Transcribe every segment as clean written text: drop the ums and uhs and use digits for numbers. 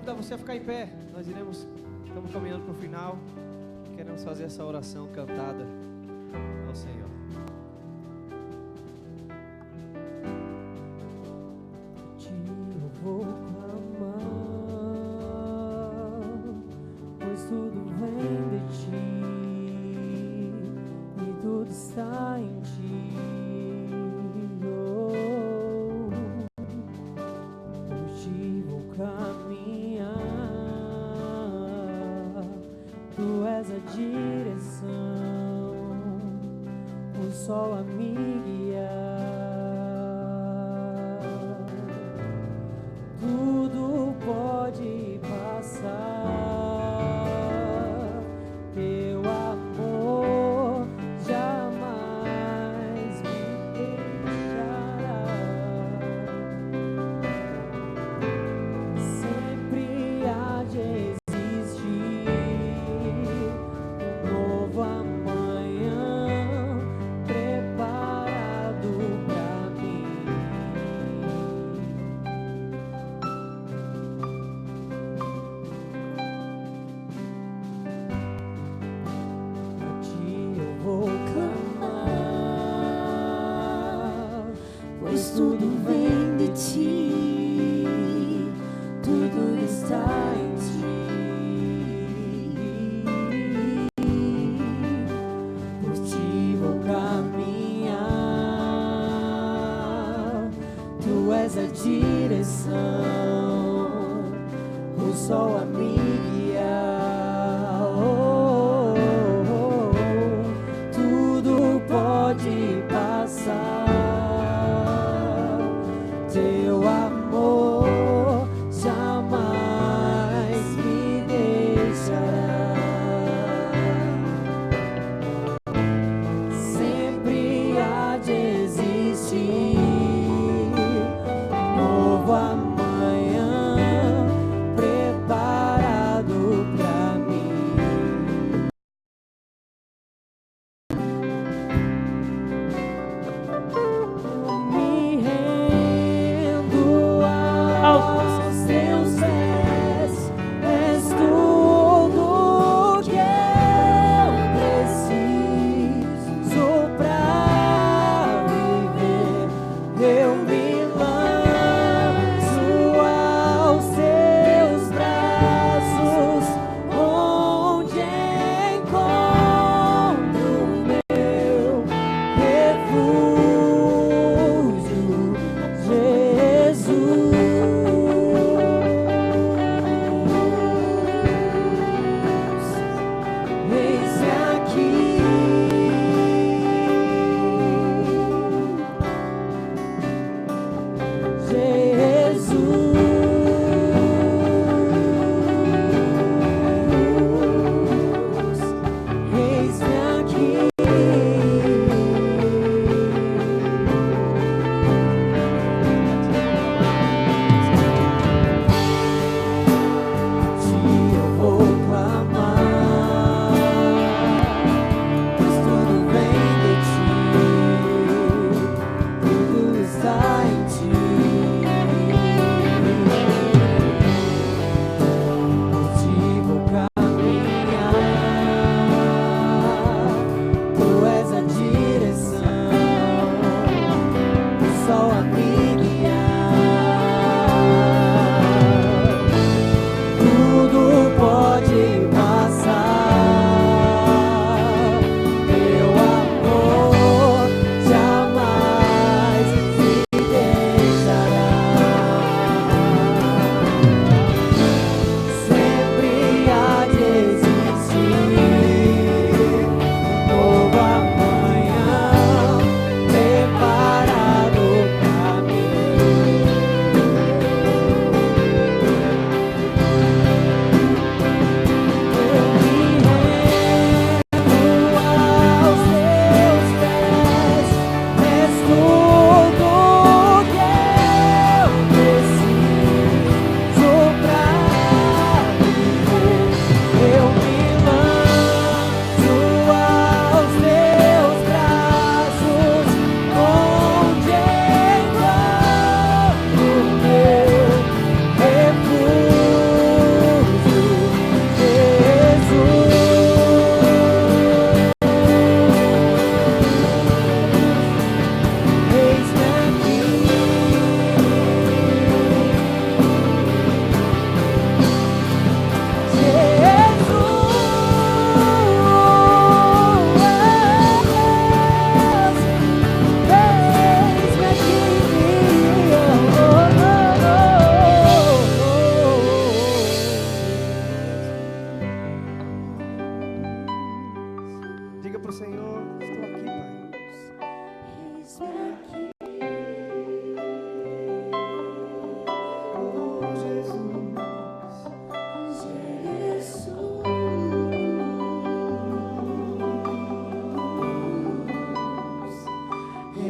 convidar você a ficar em pé. Estamos caminhando para o final. Queremos fazer essa oração cantada ao Senhor. Eu vou clamar, pois tudo vem de ti e tudo está em ti. Por ti vou caminhar, tu és a direção, o sol a me guiar. Tudo pode passar, teu amor jamais me deixará. Sempre há de existir um novo amanhã preparado pra mim. A ti eu vou clamar, pois tudo vem de ti, tudo está em ti. Por ti vou caminhar, tu és a direção, o sol a me guiar. Oh, oh, oh. Tudo pode passar, teu amor jamais me deixará. Sempre há de existir um novo amanhã preparado pra mim. Me rendo aos teus pés, és tudo que eu preciso pra viver. Eu me lanço aos teus braços, onde encontro o meu refúgio, Jesus. Eis-me aqui, Jesus. Eis-me aqui.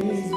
fez